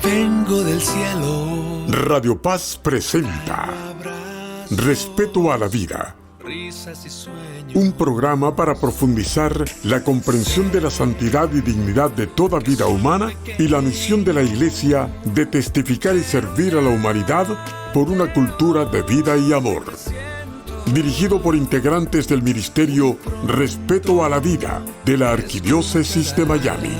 Vengo del cielo. Radio Paz presenta Respeto a la Vida, un programa para profundizar la comprensión de la santidad y dignidad de toda vida humana y la misión de la Iglesia de testificar y servir a la humanidad por una cultura de vida y amor. Dirigido por integrantes del Ministerio Respeto a la Vida de la Arquidiócesis de Miami.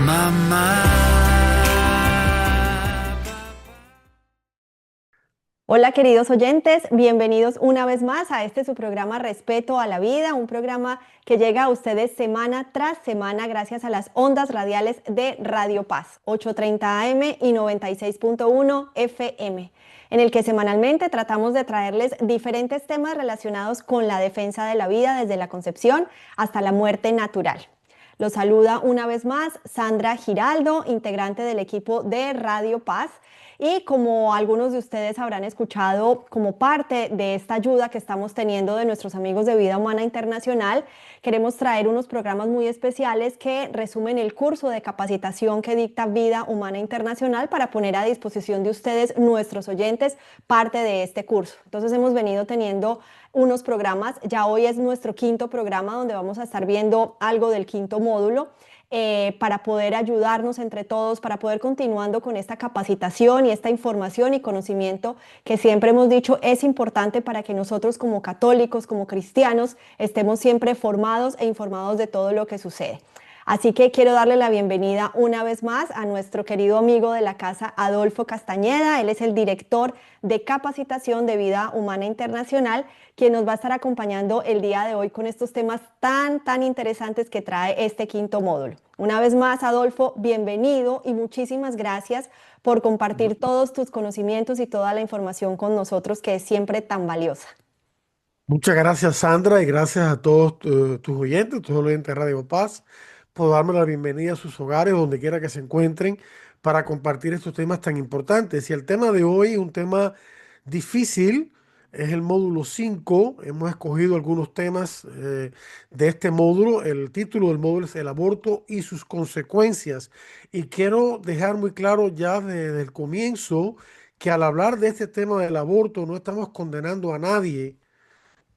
Mamá. Hola queridos oyentes, bienvenidos una vez más a su programa Respeto a la Vida, un programa que llega a ustedes semana tras semana gracias a las ondas radiales de Radio Paz, 830 AM y 96.1 FM, en el que semanalmente tratamos de traerles diferentes temas relacionados con la defensa de la vida desde la concepción hasta la muerte natural. Los saluda una vez más Sandra Giraldo, integrante del equipo de Radio Paz. Y como algunos de ustedes habrán escuchado, como parte de esta ayuda que estamos teniendo de nuestros amigos de Vida Humana Internacional, queremos traer unos programas muy especiales que resumen el curso de capacitación que dicta Vida Humana Internacional para poner a disposición de ustedes, nuestros oyentes, parte de este curso. Entonces hemos venido teniendo unos programas, ya hoy es nuestro quinto programa donde vamos a estar viendo algo del quinto módulo. Para poder ayudarnos entre todos, para poder continuando con esta capacitación y esta información y conocimiento que siempre hemos dicho es importante para que nosotros como católicos, como cristianos, estemos siempre formados e informados de todo lo que sucede. Así que quiero darle la bienvenida una vez más a nuestro querido amigo de la casa, Adolfo Castañeda. Él es el director de capacitación de Vida Humana Internacional, quien nos va a estar acompañando el día de hoy con estos temas tan interesantes que trae este quinto módulo. Una vez más, Adolfo, bienvenido y muchísimas gracias por compartir todos tus conocimientos y toda la información con nosotros, que es siempre tan valiosa. Muchas gracias, Sandra, y gracias a todos tus oyentes, todos los oyentes de Radio Paz, por darme la bienvenida a sus hogares, donde quiera que se encuentren, para compartir estos temas tan importantes. Y el tema de hoy es un tema difícil, es el módulo 5. Hemos escogido algunos temas de este módulo. El título del módulo es El aborto y sus consecuencias. Y quiero dejar muy claro ya desde el comienzo que al hablar de este tema del aborto no estamos condenando a nadie,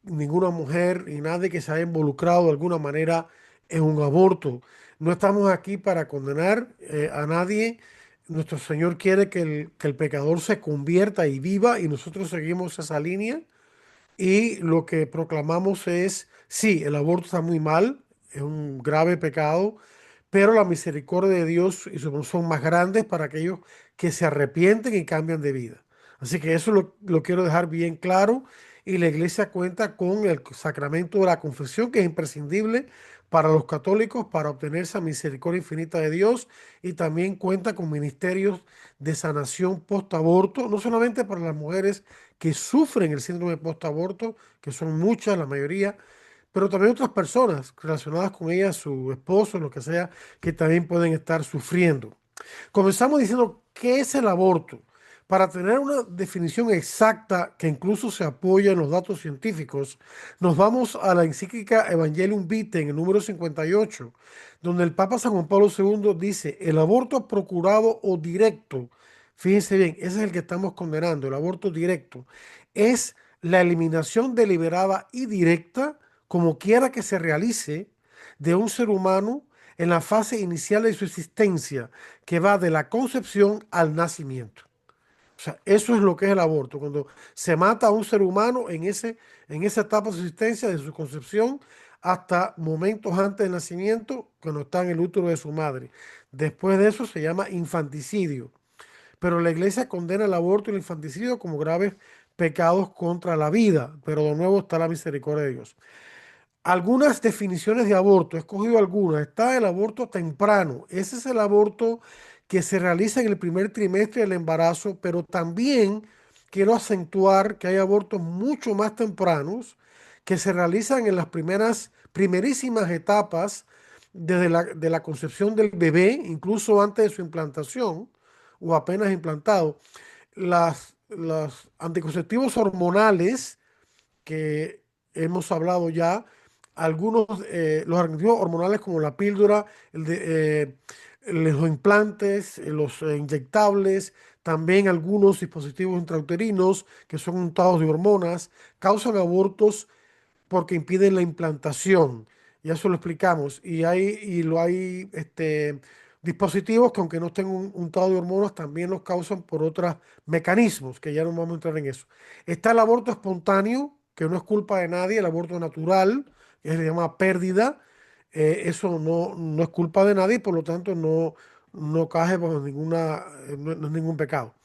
ninguna mujer y nadie que se haya involucrado de alguna manera en un aborto. No estamos aquí para condenar a nadie. Nuestro Señor quiere que el pecador se convierta y viva, y nosotros seguimos esa línea. Y lo que proclamamos es, sí, el aborto está muy mal, es un grave pecado, pero la misericordia de Dios y su bondad son más grandes para aquellos que se arrepienten y cambian de vida. Así que eso lo quiero dejar bien claro. Y la iglesia cuenta con el sacramento de la confesión, que es imprescindible para los católicos para obtener esa misericordia infinita de Dios, y también cuenta con ministerios de sanación post-aborto, no solamente para las mujeres que sufren el síndrome post-aborto, que son muchas, la mayoría, pero también otras personas relacionadas con ella, su esposo, lo que sea, que también pueden estar sufriendo. Comenzamos diciendo, ¿qué es el aborto? Para tener una definición exacta que incluso se apoya en los datos científicos, nos vamos a la encíclica Evangelium Vitae en el número 58, donde el Papa San Juan Pablo II dice: el aborto procurado o directo, fíjense bien, ese es el que estamos condenando, el aborto directo, es la eliminación deliberada y directa, como quiera que se realice, de un ser humano en la fase inicial de su existencia, que va de la concepción al nacimiento. O sea, eso es lo que es el aborto, cuando se mata a un ser humano en esa etapa de su existencia, de su concepción, hasta momentos antes del nacimiento, cuando está en el útero de su madre. Después de eso se llama infanticidio. Pero la iglesia condena el aborto y el infanticidio como graves pecados contra la vida, pero de nuevo está la misericordia de Dios. Algunas definiciones de aborto, he escogido algunas. Está el aborto temprano. Ese es el aborto que se realiza en el primer trimestre del embarazo, pero también quiero acentuar que hay abortos mucho más tempranos que se realizan en las primerísimas etapas de la concepción del bebé, incluso antes de su implantación o apenas implantado. Los anticonceptivos hormonales que hemos hablado ya los anticonceptivos hormonales como la píldora, los implantes, los inyectables, también algunos dispositivos intrauterinos que son untados de hormonas, causan abortos porque impiden la implantación. Y eso lo explicamos. Hay dispositivos que aunque no estén untados de hormonas, también los causan por otros mecanismos, que ya no vamos a entrar en eso. Está el aborto espontáneo, que no es culpa de nadie, el aborto natural, que se llama pérdida. Eso no es culpa de nadie y por lo tanto no cae bajo no es ningún pecado.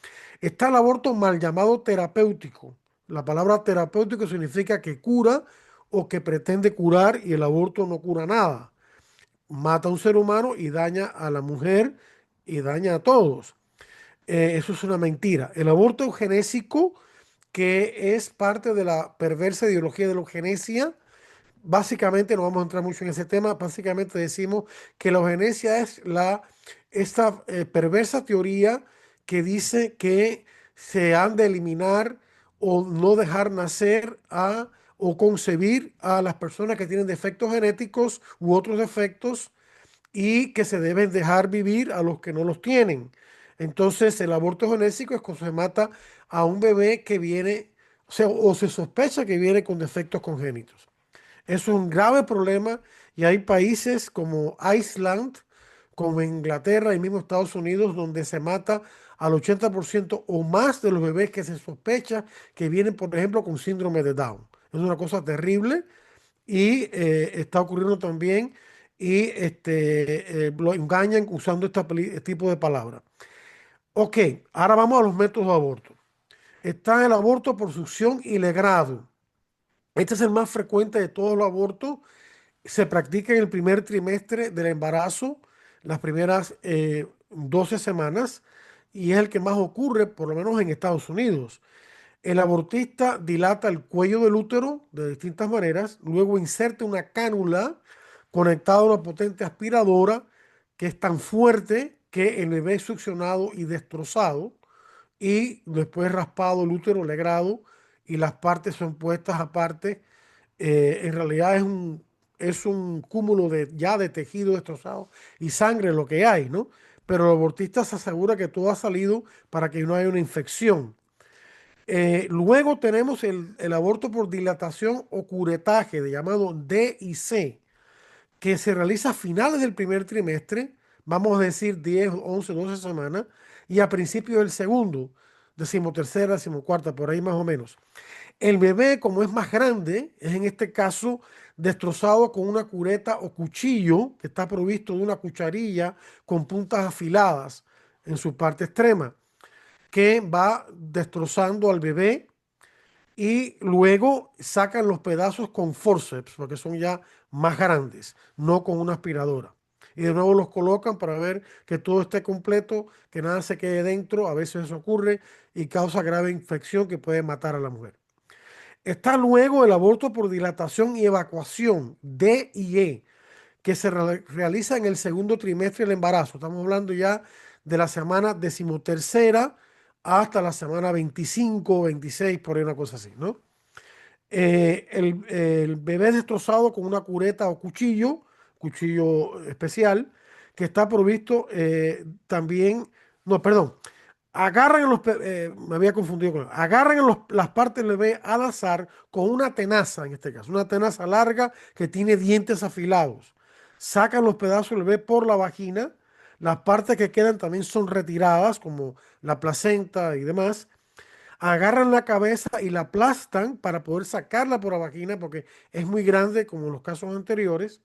Está el aborto mal llamado terapéutico. La palabra terapéutico significa que cura o que pretende curar y el aborto no cura nada. Mata a un ser humano y daña a la mujer y daña a todos. Eso es una mentira. El aborto eugenésico, que es parte de la perversa ideología de la eugenesia, básicamente no vamos a entrar mucho en ese tema, básicamente decimos que la eugenesia es esta perversa teoría que dice que se han de eliminar o no dejar nacer o concebir a las personas que tienen defectos genéticos u otros defectos y que se deben dejar vivir a los que no los tienen. Entonces, el aborto genésico es cuando se mata a un bebé que viene, o se sospecha que viene con defectos congénitos. Es un grave problema y hay países como Iceland, como Inglaterra y mismo Estados Unidos, donde se mata al 80% o más de los bebés que se sospecha que vienen, por ejemplo, con síndrome de Down. Es una cosa terrible y está ocurriendo también y lo engañan usando este tipo de palabras. Ok, ahora vamos a los métodos de aborto. Está el aborto por succión y legrado. Este es el más frecuente de todos los abortos. Se practica en el primer trimestre del embarazo, las primeras 12 semanas, y es el que más ocurre, por lo menos en Estados Unidos. El abortista dilata el cuello del útero de distintas maneras, luego inserta una cánula conectada a una potente aspiradora que es tan fuerte que el bebé es succionado y destrozado, y después raspado el útero legrado y las partes son puestas aparte. En realidad es un cúmulo de tejido destrozado y sangre lo que hay, ¿no? Pero el abortista se asegura que todo ha salido para que no haya una infección. Luego tenemos el aborto por dilatación o curetaje, de llamado D y C, que se realiza a finales del primer trimestre, vamos a decir 10, 11, 12 semanas, y a principios del segundo, decimotercera, decimocuarta, por ahí más o menos. El bebé, como es más grande, es en este caso destrozado con una cureta o cuchillo que está provisto de una cucharilla con puntas afiladas en su parte extrema, que va destrozando al bebé y luego sacan los pedazos con forceps, porque son ya más grandes, no con una aspiradora. Y de nuevo los colocan para ver que todo esté completo, que nada se quede dentro. A veces eso ocurre y causa grave infección que puede matar a la mujer. Está luego el aborto por dilatación y evacuación, D y E, que se realiza en el segundo trimestre del embarazo. Estamos hablando ya de la semana decimotercera hasta la semana 25 26, por ahí una cosa así, ¿no? El bebé es destrozado con una cureta o cuchillo especial, que está provisto también, no, perdón, me había confundido agarran las partes del bebé al azar con una tenaza, en este caso, una tenaza larga que tiene dientes afilados. Sacan los pedazos del bebé por la vagina, las partes que quedan también son retiradas, como la placenta y demás. Agarran la cabeza y la aplastan para poder sacarla por la vagina porque es muy grande, como en los casos anteriores,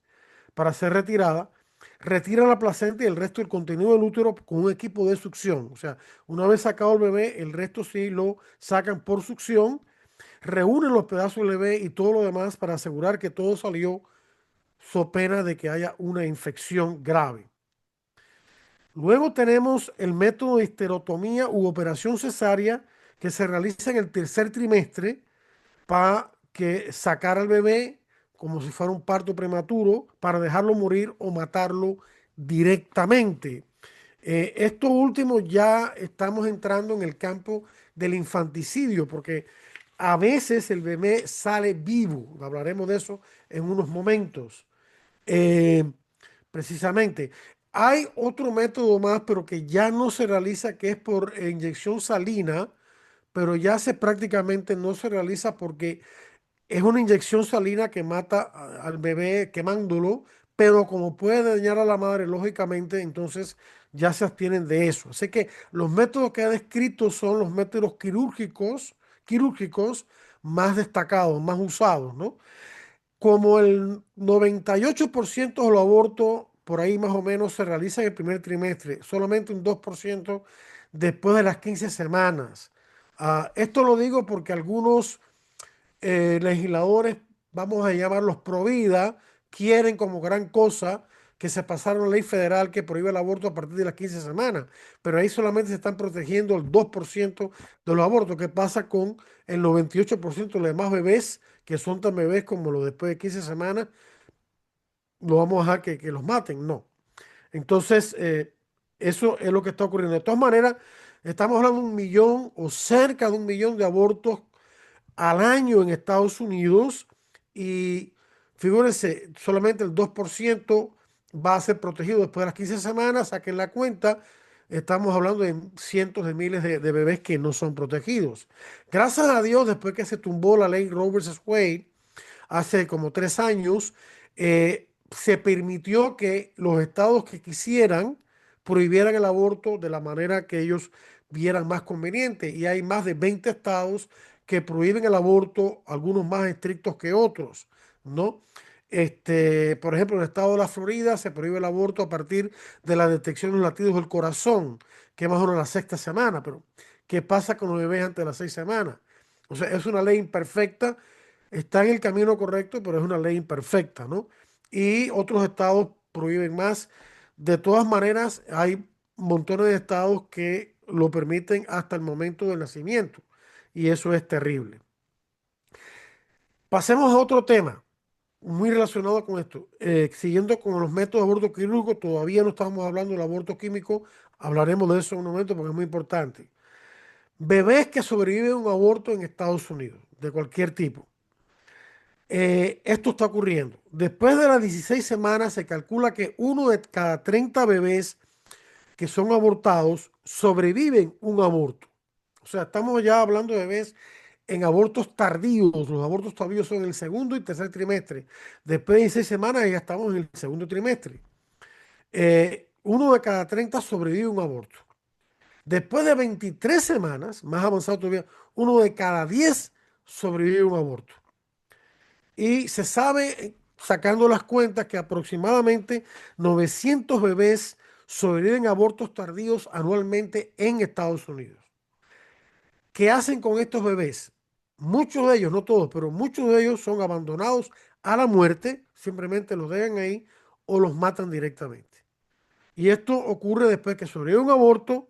para ser retirada. Retiran la placenta y el resto del contenido del útero con un equipo de succión. O sea, una vez sacado el bebé, el resto sí lo sacan por succión, reúnen los pedazos del bebé y todo lo demás para asegurar que todo salió, so pena de que haya una infección grave. Luego tenemos el método de histerotomía u operación cesárea que se realiza en el tercer trimestre para sacar al bebé como si fuera un parto prematuro para dejarlo morir o matarlo directamente. Esto último ya estamos entrando en el campo del infanticidio porque A veces el bebé sale vivo, hablaremos de eso en unos momentos. Eh, Precisamente. Hay otro método más, pero que ya no se realiza, que es por inyección salina, pero ya se prácticamente no se realiza porque es una inyección salina que mata al bebé quemándolo, pero como puede dañar a la madre, lógicamente, entonces ya se abstienen de eso. Así que los métodos que ha descrito son los métodos quirúrgicos más destacados, más usados, ¿no? Como el 98% de los abortos, por ahí más o menos, se realiza en el primer trimestre, solamente un 2% después de las 15 semanas. Esto lo digo porque algunos legisladores, vamos a llamarlos pro vida, quieren como gran cosa que se pasara una ley federal que prohíbe el aborto a partir de las 15 semanas, pero ahí solamente se están protegiendo el 2% de los abortos. ¿Qué pasa con el 98% de los demás bebés que son tan bebés como los después de 15 semanas? ¿Lo vamos a dejar que los maten? No. Entonces, eso es lo que está ocurriendo. De todas maneras, estamos hablando de 1 millón o cerca de 1 millón de abortos al año en Estados Unidos y figúrense, solamente el 2% va a ser protegido después de las 15 semanas, saquen la cuenta, estamos hablando de cientos de miles de bebés que no son protegidos. Gracias a Dios, después que se tumbó la ley Roe vs. Wade, hace como 3 años, se permitió que los estados que quisieran prohibieran el aborto de la manera que ellos vieran más conveniente. Y hay más de 20 estados que prohíben el aborto, algunos más estrictos que otros, ¿no? Por ejemplo, en el estado de la Florida se prohíbe el aborto a partir de la detección de los latidos del corazón, que es más o menos la sexta semana. Pero, ¿qué pasa con los bebés antes de las 6 semanas? O sea, es una ley imperfecta, está en el camino correcto, pero es una ley imperfecta, ¿no? Y otros estados prohíben más. De todas maneras, hay montones de estados que lo permiten hasta el momento del nacimiento. Y eso es terrible. Pasemos a otro tema muy relacionado con esto. Siguiendo con los métodos de aborto quirúrgico, todavía no estamos hablando del aborto químico. Hablaremos de eso en un momento porque es muy importante. Bebés que sobreviven a un aborto en Estados Unidos, de cualquier tipo. Esto está ocurriendo. Después de las 16 semanas se calcula que uno de cada 30 bebés que son abortados sobreviven un aborto. O sea, estamos ya hablando de bebés en abortos tardíos. Los abortos tardíos son en el segundo y tercer trimestre. Después de 16 semanas ya estamos en el segundo trimestre. Uno de cada 30 sobrevive un aborto. Después de 23 semanas, más avanzado todavía, uno de cada 10 sobrevive un aborto. Y se sabe, sacando las cuentas, que aproximadamente 900 bebés sobreviven a abortos tardíos anualmente en Estados Unidos. ¿Qué hacen con estos bebés? Muchos de ellos, no todos, pero muchos de ellos son abandonados a la muerte, simplemente los dejan ahí o los matan directamente. Y esto ocurre después que sobrevive un aborto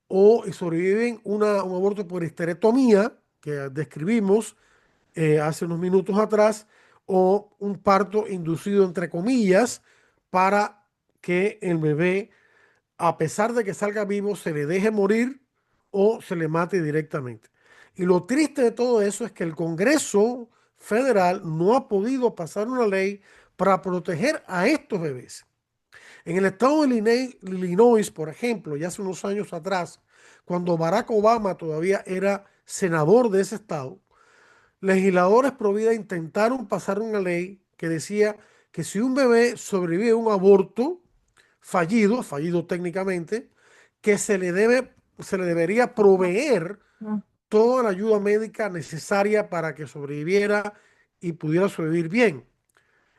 o sobreviven un aborto por histerectomía, que describimos hace unos minutos atrás, o un parto inducido entre comillas para que el bebé, a pesar de que salga vivo, se le deje morir o se le mate directamente. Y lo triste de todo eso es que el Congreso Federal no ha podido pasar una ley para proteger a estos bebés. En el estado de Illinois, por ejemplo, ya hace unos años atrás, cuando Barack Obama todavía era senador de ese estado, legisladores pro vida intentaron pasar una ley que decía que si un bebé sobrevive a un aborto fallido técnicamente, que se le debería proveer toda la ayuda médica necesaria para que sobreviviera y pudiera sobrevivir bien.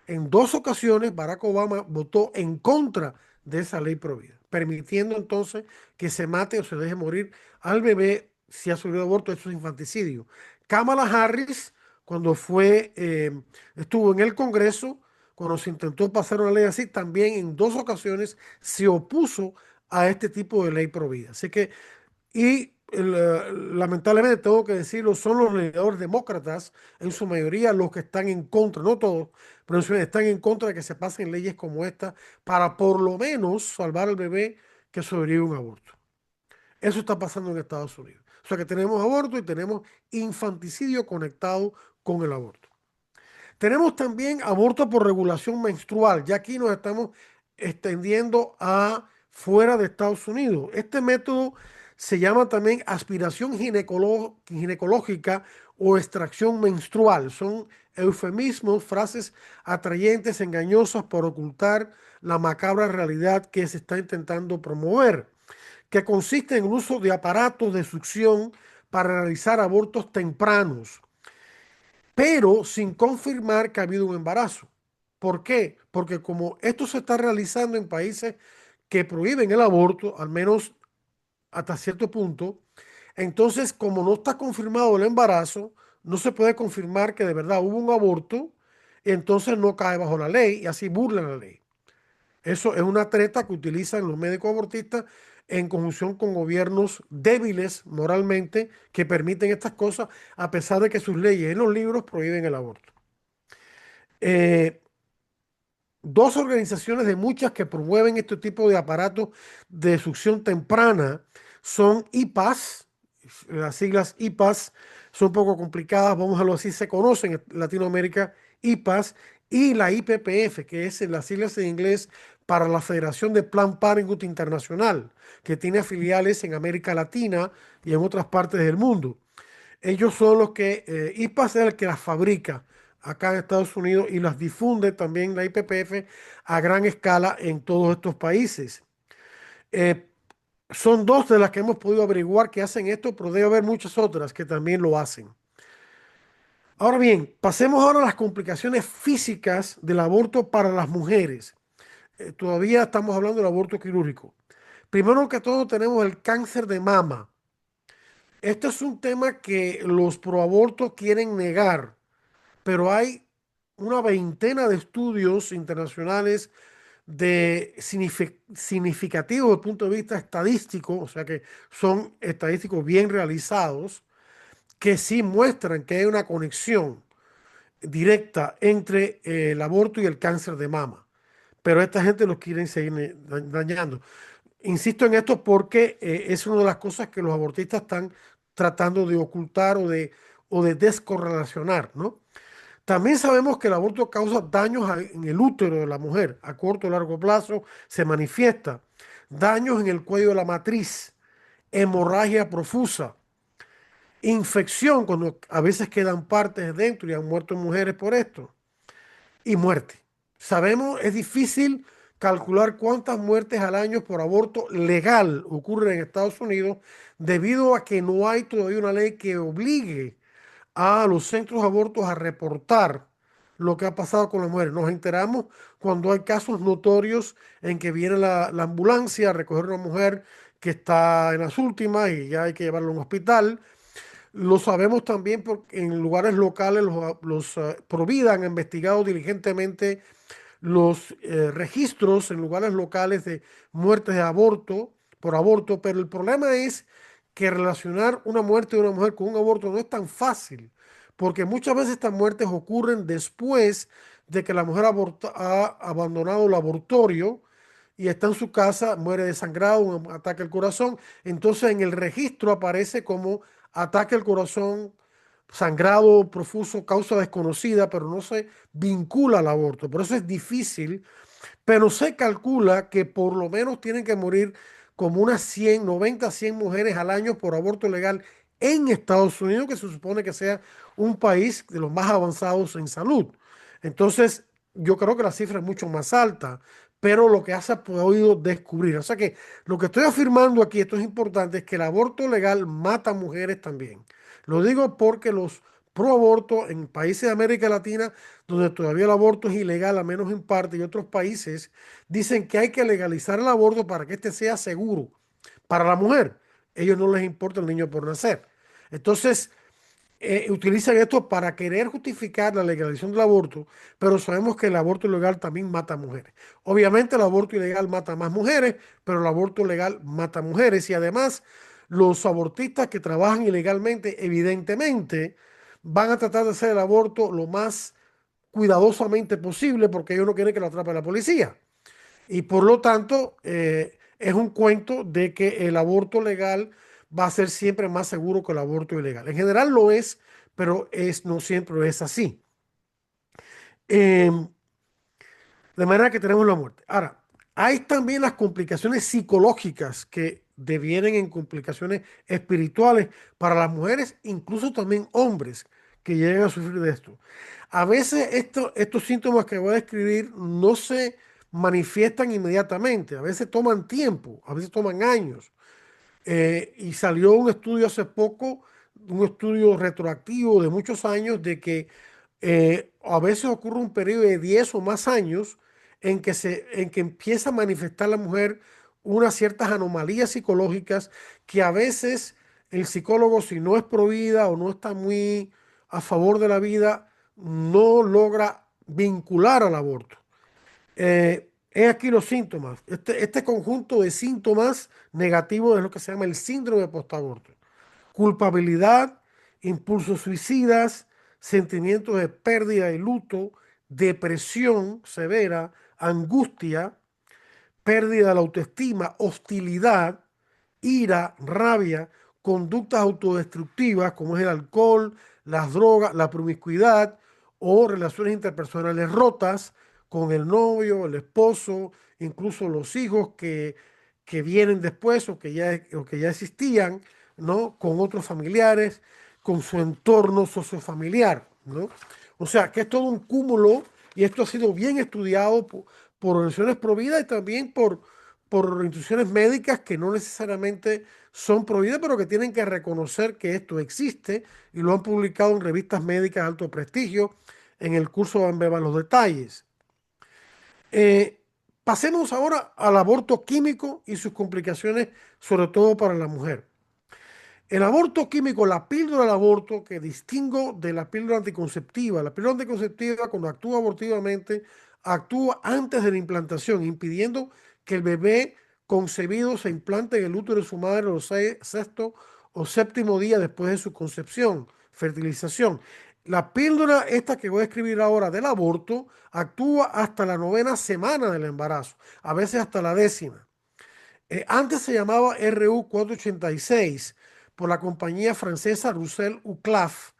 En 2 ocasiones Barack Obama votó en contra de esa ley pro vida, permitiendo entonces que se mate o se deje morir al bebé si ha sufrido aborto. Eso es infanticidio. Kamala Harris, cuando estuvo en el Congreso, cuando se intentó pasar una ley así, también en 2 ocasiones se opuso a este tipo de ley pro vida. Así que, lamentablemente tengo que decirlo, son los legisladores demócratas, en su mayoría, los que están en contra, no todos, pero en su mayoría están en contra de que se pasen leyes como esta para por lo menos salvar al bebé que sobrevive a un aborto. Eso está pasando en Estados Unidos. O sea que tenemos aborto y tenemos infanticidio conectado con el aborto. Tenemos también aborto por regulación menstrual. Ya aquí nos estamos extendiendo a fuera de Estados Unidos. Este método se llama también aspiración ginecológica o extracción menstrual. Son eufemismos, frases atrayentes, engañosas por ocultar la macabra realidad que se está intentando promover, que consiste en el uso de aparatos de succión para realizar abortos tempranos, pero sin confirmar que ha habido un embarazo. ¿Por qué? Porque como esto se está realizando en países que prohíben el aborto, al menos hasta cierto punto, entonces como no está confirmado el embarazo, no se puede confirmar que de verdad hubo un aborto, y entonces no cae bajo la ley y así burlan la ley. Eso es una treta que utilizan los médicos abortistas en conjunción con gobiernos débiles moralmente que permiten estas cosas a pesar de que sus leyes en los libros prohíben el aborto. Eh, Dos organizaciones de muchas que promueven este tipo de aparatos de succión temprana son IPAS, las siglas IPAS son un poco complicadas, vamos a verlo así, se conocen en Latinoamérica, IPAS, y la IPPF, que es las siglas en inglés para la Federación de Planned Parenthood Internacional, que tiene filiales en América Latina y en otras partes del mundo. Ellos son los que, IPAS es el que las fabrica acá en Estados Unidos y las difunde también la IPPF a gran escala en todos estos países. Eh, Son dos de las que hemos podido averiguar que hacen esto, pero debe haber muchas otras que también lo hacen. Ahora bien, pasemos ahora a las complicaciones físicas del aborto para las mujeres. Todavía estamos hablando del aborto quirúrgico. Primero que todo tenemos el cáncer de mama. Este es un tema que los proabortos quieren negar, pero hay una veintena de estudios internacionales significativos desde el punto de vista estadístico, o sea que son estadísticos bien realizados, que sí muestran que hay una conexión directa entre el aborto y el cáncer de mama. Pero esta gente los quiere seguir dañando. Insisto en esto porque es una de las cosas que los abortistas están tratando de ocultar o de descorrelacionar, ¿no? También sabemos que el aborto causa daños en el útero de la mujer a corto o largo plazo, se manifiesta, daños en el cuello de la matriz, hemorragia profusa, infección cuando a veces quedan partes dentro y han muerto mujeres por esto, y muerte. Sabemos, es difícil calcular cuántas muertes al año por aborto legal ocurren en Estados Unidos debido a que no hay todavía una ley que obligue a los centros de abortos a reportar lo que ha pasado con las mujeres. Nos enteramos cuando hay casos notorios en que viene la ambulancia a recoger a una mujer que está en las últimas y ya hay que llevarla a un hospital. Lo sabemos también porque en lugares locales los Provida han investigado diligentemente los registros en lugares locales de muertes de aborto, por aborto, pero el problema es que relacionar una muerte de una mujer con un aborto no es tan fácil, porque muchas veces estas muertes ocurren después de que la mujer ha abandonado el abortorio y está en su casa, muere desangrado, un ataque al corazón, entonces en el registro aparece como ataque al corazón, sangrado profuso, causa desconocida, pero no se vincula al aborto. Por eso es difícil, pero se calcula que por lo menos tienen que morir como unas 100, 90, 100 mujeres al año por aborto legal en Estados Unidos, que se supone que sea un país de los más avanzados en salud. Entonces, yo creo que la cifra es mucho más alta, pero lo que ha podido descubrir. O sea que lo que estoy afirmando aquí, esto es importante, es que el aborto legal mata mujeres también. Lo digo porque los pro aborto en países de América Latina, donde todavía el aborto es ilegal, al menos en parte, y otros países, dicen que hay que legalizar el aborto para que este sea seguro para la mujer. Ellos no les importa el niño por nacer. Entonces, utilizan esto para querer justificar la legalización del aborto, pero sabemos que el aborto ilegal también mata mujeres. Obviamente el aborto ilegal mata más mujeres, pero el aborto legal mata mujeres y además los abortistas que trabajan ilegalmente, evidentemente, van a tratar de hacer el aborto lo más cuidadosamente posible porque ellos no quieren que lo atrape la policía. Y por lo tanto, es un cuento de que el aborto legal va a ser siempre más seguro que el aborto ilegal. En general lo es, pero no siempre es así. Em, de manera que tenemos la muerte. Ahora, hay también las complicaciones psicológicas que devienen en complicaciones espirituales para las mujeres, incluso también hombres que llegan a sufrir de esto. A veces estos síntomas que voy a describir no se manifiestan inmediatamente, a veces toman tiempo, a veces toman años. Y salió un estudio hace poco, un estudio retroactivo de muchos años, de que a veces ocurre un periodo de 10 o más años en que empieza a manifestar la mujer unas ciertas anomalías psicológicas que a veces el psicólogo, si no es pro vida o no está muy a favor de la vida, no logra vincular al aborto. He aquí los síntomas. Este conjunto de síntomas negativos es lo que se llama el síndrome postaborto. Culpabilidad, impulsos suicidas, sentimientos de pérdida y luto, depresión severa, angustia, pérdida de la autoestima, hostilidad, ira, rabia, conductas autodestructivas como es el alcohol, las drogas, la promiscuidad o relaciones interpersonales rotas con el novio, el esposo, incluso los hijos que vienen después o que ya existían, ¿no? Con otros familiares, con su entorno sociofamiliar, ¿no? O sea, que es todo un cúmulo y esto ha sido bien estudiado por organizaciones pro vida y también por instituciones médicas que no necesariamente son pro vida, pero que tienen que reconocer que esto existe y lo han publicado en revistas médicas de alto prestigio. En el curso van a ver los detalles. Eh, Pasemos ahora al aborto químico y sus complicaciones, sobre todo para la mujer. El aborto químico, la píldora del aborto, que distingo de la píldora anticonceptiva. La píldora anticonceptiva, cuando actúa abortivamente, actúa antes de la implantación, impidiendo que el bebé concebido se implante en el útero de su madre los sexto o séptimo día después de su concepción, fertilización. La píldora, esta que voy a escribir ahora del aborto, actúa hasta la 9ª semana del embarazo, a veces hasta la 10ª. Antes se llamaba RU 486 por la compañía francesa Roussel Uclaf,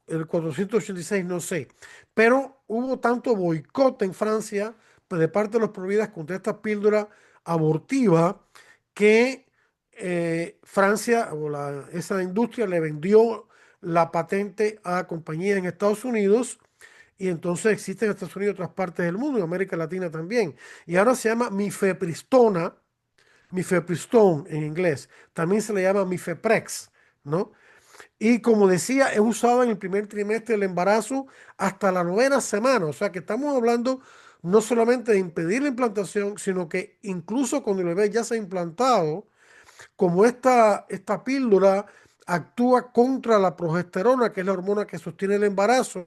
el 486 no sé, pero hubo tanto boicot en Francia pues, de parte de los providas contra esta píldora abortiva que Francia o esa industria le vendió la patente a compañías en Estados Unidos y entonces existe en Estados Unidos y otras partes del mundo, en América Latina también. Y ahora se llama mifepristone en inglés. También se le llama mifeprex, ¿no? Y como decía, es usado en el primer trimestre del embarazo hasta la 9ª semana. O sea que estamos hablando no solamente de impedir la implantación, sino que incluso cuando el bebé ya se ha implantado, como esta píldora actúa contra la progesterona, que es la hormona que sostiene el embarazo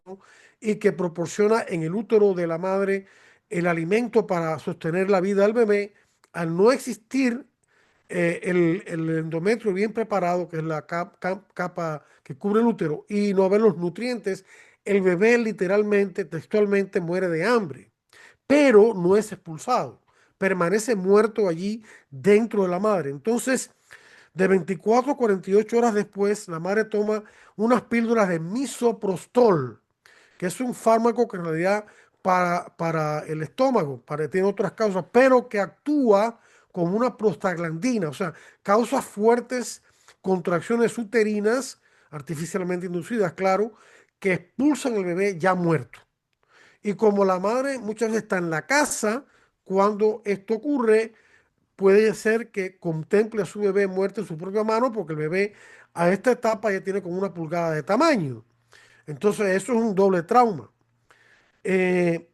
y que proporciona en el útero de la madre el alimento para sostener la vida del bebé, al no existir el endometrio bien preparado, que es la capa que cubre el útero, y no haber los nutrientes, el bebé literalmente, textualmente, muere de hambre, pero no es expulsado, permanece muerto allí dentro de la madre. Entonces, de 24 a 48 horas después, la madre toma unas píldoras de misoprostol, que es un fármaco que en realidad para el estómago, tiene otras causas, pero que actúa como una prostaglandina, o sea, causa fuertes contracciones uterinas, artificialmente inducidas, claro, que expulsan al bebé ya muerto. Y como la madre muchas veces está en la casa, cuando esto ocurre, puede ser que contemple a su bebé muerto en su propia mano, porque el bebé a esta etapa ya tiene como 1 pulgada de tamaño. Entonces eso es un doble trauma. Eh,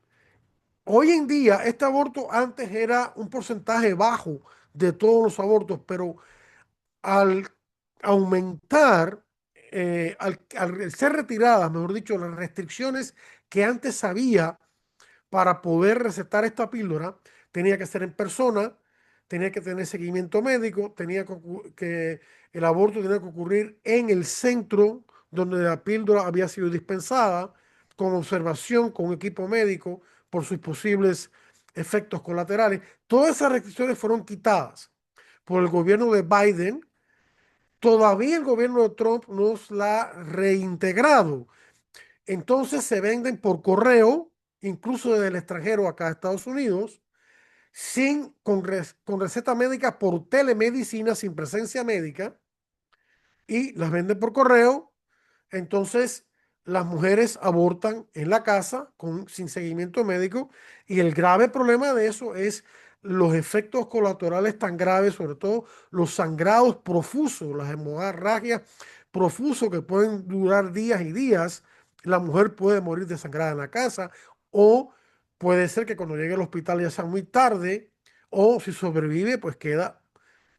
Hoy en día, este aborto antes era un porcentaje bajo de todos los abortos, pero al aumentar, al ser retiradas, mejor dicho, las restricciones que antes había para poder recetar esta píldora, tenía que ser en persona, tenía que tener seguimiento médico, que el aborto tenía que ocurrir en el centro donde la píldora había sido dispensada, con observación, con un equipo médico, por sus posibles efectos colaterales. Todas esas restricciones fueron quitadas por el gobierno de Biden Todavía el gobierno de Trump nos la ha reintegrado. Entonces se venden por correo, incluso desde el extranjero acá a Estados Unidos, con receta médica por telemedicina, sin presencia médica, y las venden por correo. Entonces las mujeres abortan en la casa sin seguimiento médico, y el grave problema de eso es los efectos colaterales tan graves, sobre todo los sangrados profusos, las hemorragias profusos que pueden durar días y días. La mujer puede morir desangrada en la casa, o puede ser que cuando llegue al hospital ya sea muy tarde, o si sobrevive pues queda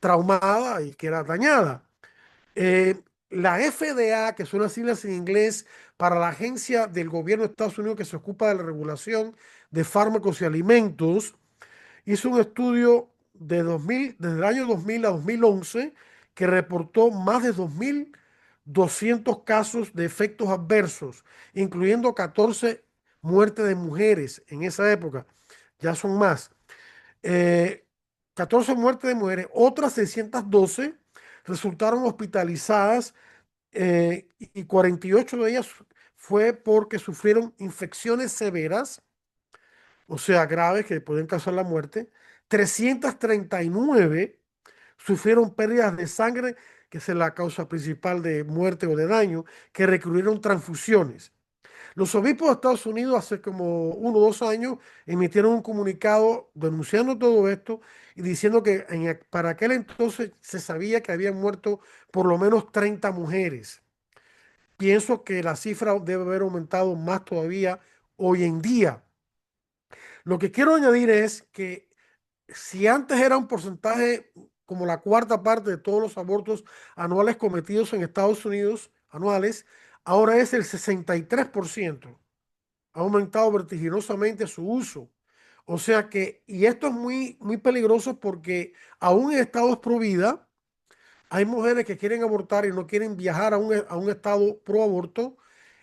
traumada y queda dañada. Eh, la FDA, que son las siglas en inglés para la agencia del gobierno de Estados Unidos que se ocupa de la regulación de fármacos y alimentos, hizo un estudio de 2000, desde el año 2000 a 2011, que reportó más de 2.200 casos de efectos adversos, incluyendo 14 muertes de mujeres en esa época. Ya son más. Eh, 14 muertes de mujeres, otras 612 resultaron hospitalizadas, y 48 de ellas fue porque sufrieron infecciones severas, o sea, graves que pueden causar la muerte. 339 sufrieron pérdidas de sangre, que es la causa principal de muerte o de daño, que requirieron transfusiones. Los obispos de Estados Unidos hace como 1 o 2 años emitieron un comunicado denunciando todo esto y diciendo que para aquel entonces se sabía que habían muerto por lo menos 30 mujeres. Pienso que la cifra debe haber aumentado más todavía hoy en día. Lo que quiero añadir es que si antes era un porcentaje como la cuarta parte de todos los abortos anuales cometidos en Estados Unidos, anuales, ahora es el 63%. Ha aumentado vertiginosamente su uso. O sea que, y esto es muy, muy peligroso, porque aún en estados pro vida, hay mujeres que quieren abortar y no quieren viajar a un estado pro aborto,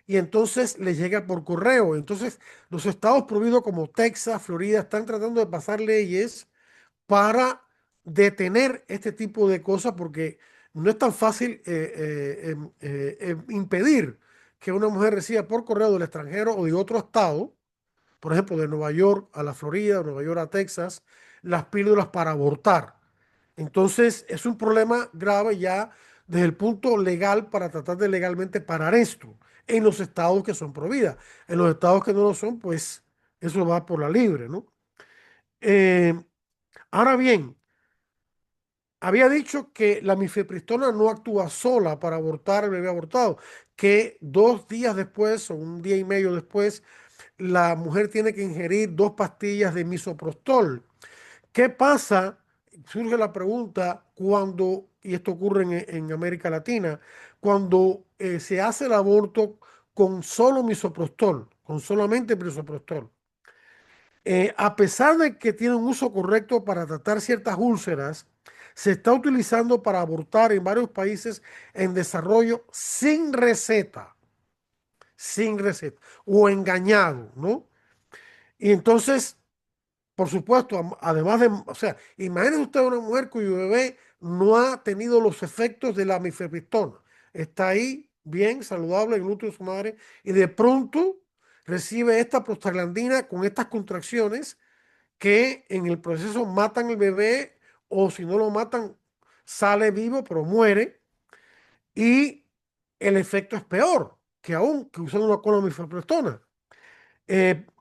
y entonces les llega por correo. Entonces, los estados pro vida como Texas, Florida, están tratando de pasar leyes para detener este tipo de cosas, porque no es tan fácil impedir que una mujer reciba por correo del extranjero o de otro estado, por ejemplo, de Nueva York a la Florida, de Nueva York a Texas, las píldoras para abortar. Entonces, es un problema grave ya desde el punto legal, para tratar de legalmente parar esto en los estados que son pro vida. En los estados que no lo son, pues eso va por la libre, ¿no? Eh, Ahora bien, había dicho que la mifepristona no actúa sola para abortar el bebé abortado, que 2 días después o un día y medio después, la mujer tiene que ingerir 2 pastillas de misoprostol. ¿Qué pasa? Surge la pregunta cuando, y esto ocurre en América Latina, cuando se hace el aborto con solo misoprostol, con solamente misoprostol. A pesar de que tiene un uso correcto para tratar ciertas úlceras, se está utilizando para abortar en varios países en desarrollo sin receta o engañado, ¿no? Y entonces, por supuesto, además de, o sea, imagínese usted una mujer cuyo bebé no ha tenido los efectos de la mifepristona. Está ahí bien saludable en el útero de su madre, y de pronto recibe esta prostaglandina con estas contracciones que en el proceso matan el bebé, o si no lo matan, sale vivo pero muere, y el efecto es peor que aún que usando una cola mifepristona.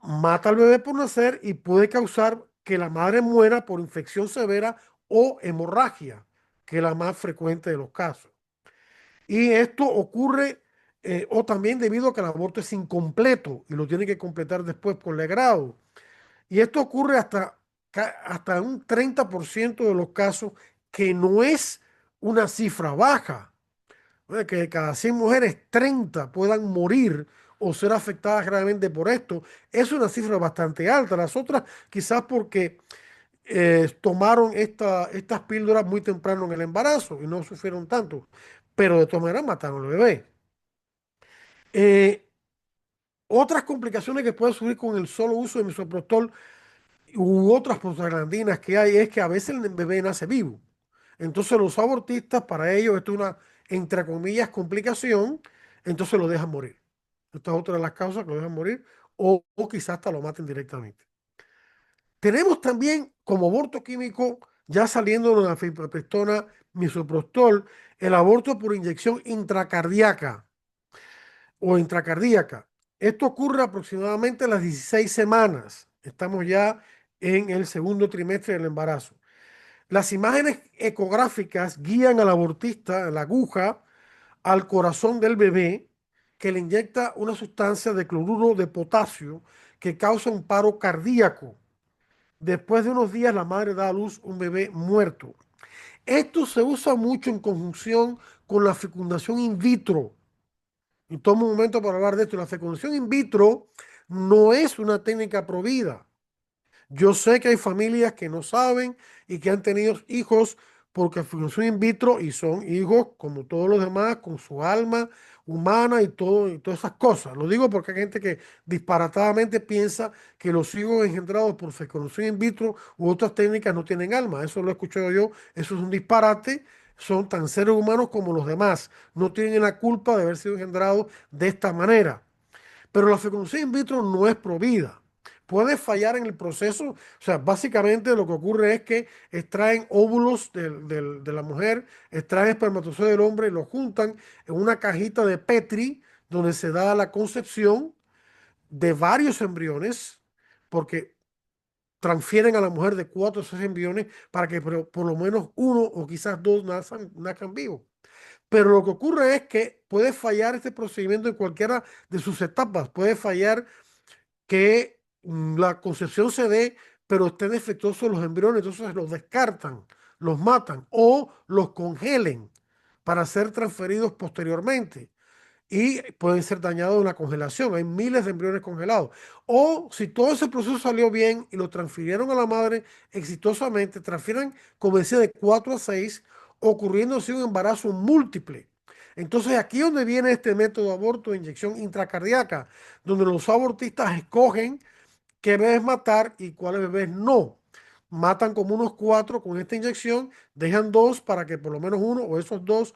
Mata al bebé por nacer y puede causar que la madre muera por infección severa o hemorragia, que es la más frecuente de los casos. Y esto ocurre, o también debido a que el aborto es incompleto y lo tiene que completar después por legrado. Y esto ocurre hasta un 30% de los casos, que no es una cifra baja. O sea, que de cada 100 mujeres, 30 puedan morir o ser afectadas gravemente por esto. Es una cifra bastante alta. Las otras quizás porque tomaron estas píldoras muy temprano en el embarazo y no sufrieron tanto, pero de todas maneras mataron al bebé. Eh, Otras complicaciones que puede sufrir con el solo uso de misoprostol u otras prostaglandinas que hay, es que a veces el bebé nace vivo. Entonces los abortistas, para ellos, esto es una, entre comillas, complicación, entonces lo dejan morir. Esta es otra de las causas que lo dejan morir o quizás hasta lo maten directamente. Tenemos también como aborto químico, ya saliendo de la fipronectona, misoprostol, el aborto por inyección intracardíaca o intracardíaca. Esto ocurre aproximadamente a las 16 semanas. Estamos ya en el segundo trimestre del embarazo. Las imágenes ecográficas guían al abortista, la aguja, al corazón del bebé, que le inyecta una sustancia de cloruro de potasio que causa un paro cardíaco. Después de unos días, la madre da a luz un bebé muerto. Esto se usa mucho en conjunción con la fecundación in vitro. Y tomo un momento para hablar de esto. La fecundación in vitro no es una técnica prohibida. Yo sé que hay familias que no saben y que han tenido hijos porque fecundación in vitro y son hijos como todos los demás, con su alma humana y todo y todas esas cosas. Lo digo porque hay gente que disparatadamente piensa que los hijos engendrados por fecundación in vitro u otras técnicas no tienen alma. Eso lo he escuchado yo, eso es un disparate. Son tan seres humanos como los demás. No tienen la culpa de haber sido engendrados de esta manera. Pero la fecundación in vitro no es provida. Puede fallar en el proceso. O sea, básicamente lo que ocurre es que extraen óvulos de la mujer, extraen espermatozoides del hombre y los juntan en una cajita de Petri donde se da la concepción de varios embriones, porque transfieren a la mujer de 4 a 6 embriones para que por lo menos uno o quizás dos nazcan vivos. Pero lo que ocurre es que puede fallar este procedimiento en cualquiera de sus etapas. Puede fallar que la concepción se dé, pero estén defectuosos los embriones, entonces los descartan, los matan o los congelen para ser transferidos posteriormente y pueden ser dañados en la congelación. Hay miles de embriones congelados. O si todo ese proceso salió bien y lo transfirieron a la madre exitosamente, transfieren, como decía, de 4 a 6, ocurriendo así un embarazo múltiple. Entonces aquí es donde viene este método de aborto de inyección intracardíaca, donde los abortistas escogen qué bebés matar y cuáles bebés no. Matan como unos 4 con esta inyección, dejan 2 para que por lo menos uno o esos 2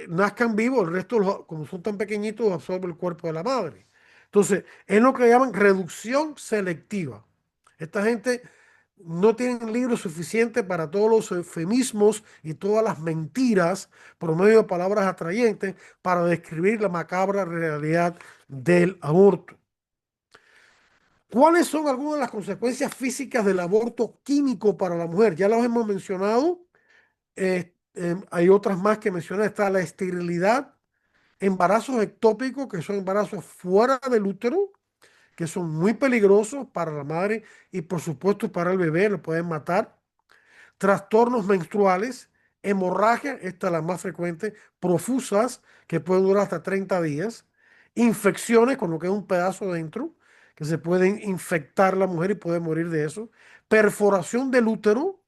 nazcan vivos, el resto, como son tan pequeñitos, absorbe el cuerpo de la madre. Entonces, es lo que llaman reducción selectiva. Esta gente no tiene libros suficientes para todos los eufemismos y todas las mentiras por medio de palabras atrayentes para describir la macabra realidad del aborto. ¿Cuáles son algunas de las consecuencias físicas del aborto químico para la mujer? Ya las hemos mencionado. Hay otras más que mencionar. Está la esterilidad, embarazos ectópicos, que son embarazos fuera del útero, que son muy peligrosos para la madre y por supuesto para el bebé, lo pueden matar. Trastornos menstruales, hemorragia, esta es la más frecuente, profusas, que pueden durar hasta 30 días. Infecciones, con lo que es un pedazo dentro, que se pueden infectar la mujer y puede morir de eso. Perforación del útero,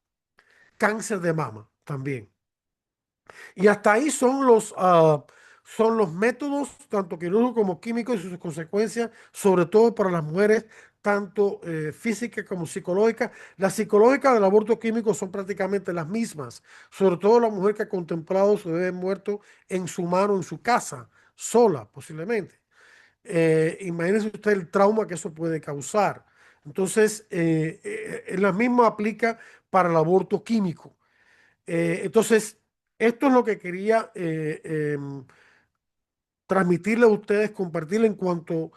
cáncer de mama también. Y hasta ahí son los métodos, tanto quirúrgicos como químicos y sus consecuencias, sobre todo para las mujeres, tanto físicas como psicológicas. Las psicológicas del aborto químico son prácticamente las mismas, sobre todo la mujer que ha contemplado su bebé muerto en su mano, en su casa, sola posiblemente. Imagínense usted el trauma que eso puede causar. Entonces, la misma aplica para el aborto químico. Entonces, esto es lo que quería transmitirle a ustedes, compartirle en cuanto,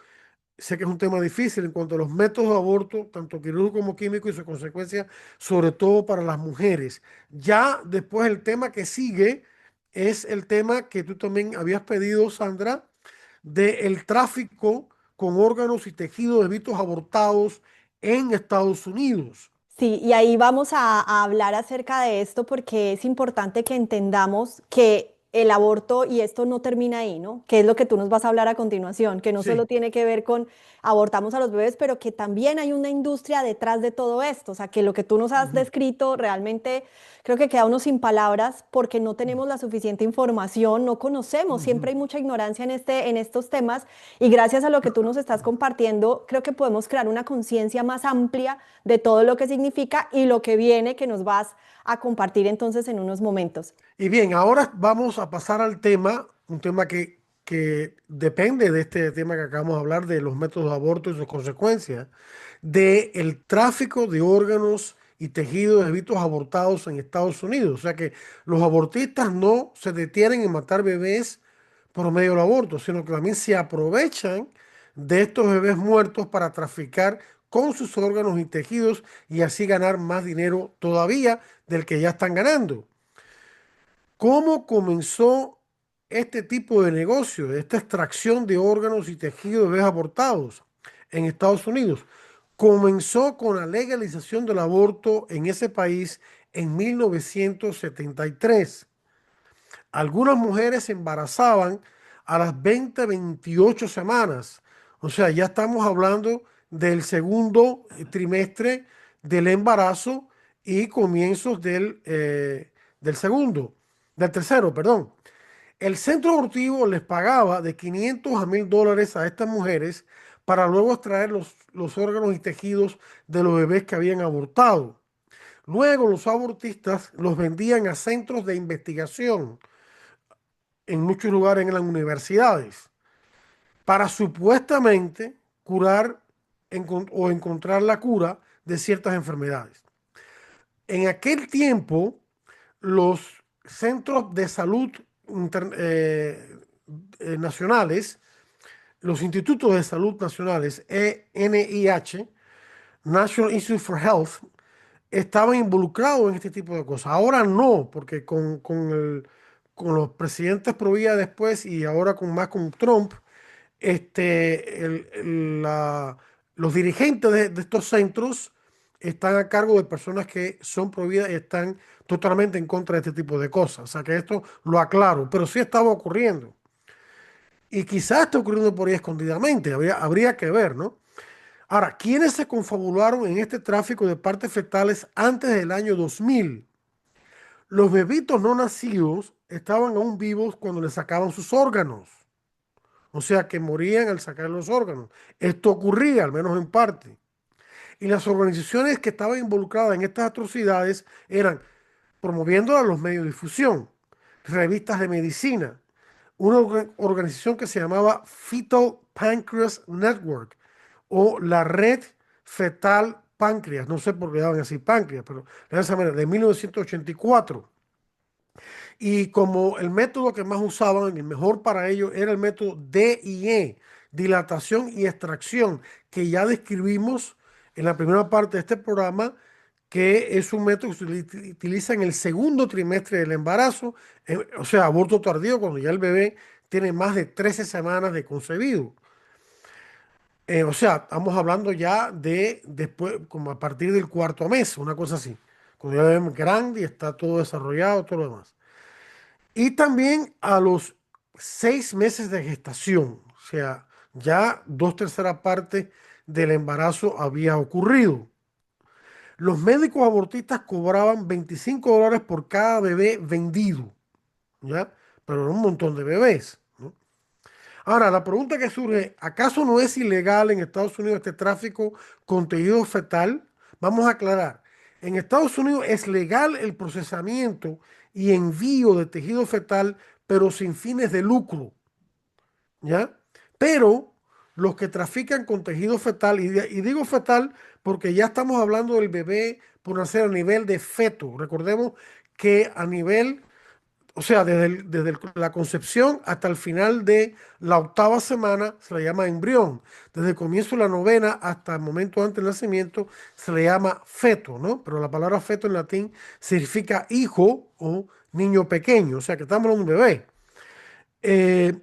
sé que es un tema difícil, en cuanto a los métodos de aborto, tanto quirúrgico como químico y sus consecuencias, sobre todo para las mujeres. Ya después el tema que sigue es el tema que tú también habías pedido, Sandra, del tráfico con órganos y tejidos de fetos abortados en Estados Unidos. Sí, y ahí vamos a hablar acerca de esto porque es importante que entendamos que el aborto, y esto no termina ahí, ¿no? Que es lo que tú nos vas a hablar a continuación, que no solo Sí. tiene que ver con abortamos a los bebés, pero que también hay una industria detrás de todo esto. O sea, que lo que tú nos has Ujú, descrito realmente creo que queda uno sin palabras porque no tenemos la suficiente información, no conocemos, ujú. siempre hay mucha ignorancia en estos temas y gracias a lo que tú nos estás compartiendo, creo que podemos crear una conciencia más amplia de todo lo que significa y lo que viene que nos vas a compartir entonces en unos momentos. Y bien, ahora vamos a pasar al tema, un tema que depende de este tema que acabamos de hablar, de los métodos de aborto y sus consecuencias, de el tráfico de órganos y tejidos de fetos abortados en Estados Unidos. O sea que los abortistas no se detienen en matar bebés por medio del aborto, sino que también se aprovechan de estos bebés muertos para traficar con sus órganos y tejidos y así ganar más dinero todavía del que ya están ganando. ¿Cómo comenzó este tipo de negocio, esta extracción de órganos y tejidos de bebés abortados en Estados Unidos? Comenzó con la legalización del aborto en ese país en 1973. Algunas mujeres se embarazaban a las 20, 28 semanas. O sea, ya estamos hablando del segundo trimestre del embarazo y comienzos del segundo, del tercero, perdón. El centro abortivo les pagaba de 500 a 1000 dólares a estas mujeres para luego extraer los órganos y tejidos de los bebés que habían abortado. Luego los abortistas los vendían a centros de investigación en muchos lugares en las universidades para supuestamente curar o encontrar la cura de ciertas enfermedades. En aquel tiempo, los centros de salud nacionales, los institutos de salud nacionales, NIH, National Institute for Health, estaban involucrados en este tipo de cosas. Ahora no, porque con los presidentes pro vida después y ahora más con Trump, los dirigentes de estos centros están a cargo de personas que son pro vida y están totalmente en contra de este tipo de cosas. O sea que esto lo aclaro, pero sí estaba ocurriendo. Y quizás está ocurriendo por ahí escondidamente, habría que ver, ¿no? Ahora, ¿quiénes se confabularon en este tráfico de partes fetales antes del año 2000? Los bebitos no nacidos estaban aún vivos cuando les sacaban sus órganos. O sea que morían al sacar los órganos. Esto ocurría, al menos en parte. Y las organizaciones que estaban involucradas en estas atrocidades eran promoviendo a los medios de difusión, revistas de medicina, una organización que se llamaba Fetal Pancreas Network o la Red Fetal Páncreas, no sé por qué llaman así páncreas, pero de esa manera, de 1984. Y como el método que más usaban, el mejor para ellos, era el método DIE, dilatación y extracción, que ya describimos en la primera parte de este programa, que es un método que se utiliza en el segundo trimestre del embarazo, o sea, aborto tardío, cuando ya el bebé tiene más de 13 semanas de concebido. O sea, estamos hablando ya de después, como a partir del cuarto mes, una cosa así. Cuando ya el bebé es grande y está todo desarrollado, todo lo demás. Y también a los 6 meses de gestación, o sea, ya 2/3 partes del embarazo había ocurrido. Los médicos abortistas cobraban $25 por cada bebé vendido, ¿ya? Pero era un montón de bebés, ¿no? Ahora, la pregunta que surge, ¿acaso no es ilegal en Estados Unidos este tráfico con tejido fetal? Vamos a aclarar. En Estados Unidos es legal el procesamiento y envío de tejido fetal, pero sin fines de lucro, ¿ya? Pero los que trafican con tejido fetal, y digo fetal porque ya estamos hablando del bebé por nacer a nivel de feto. Recordemos que a nivel, o sea, desde la concepción hasta el final de la octava semana se le llama embrión. Desde el comienzo de la novena hasta el momento antes del nacimiento se le llama feto, ¿no? Pero la palabra feto en latín significa hijo o niño pequeño, o sea que estamos hablando de un bebé. Eh,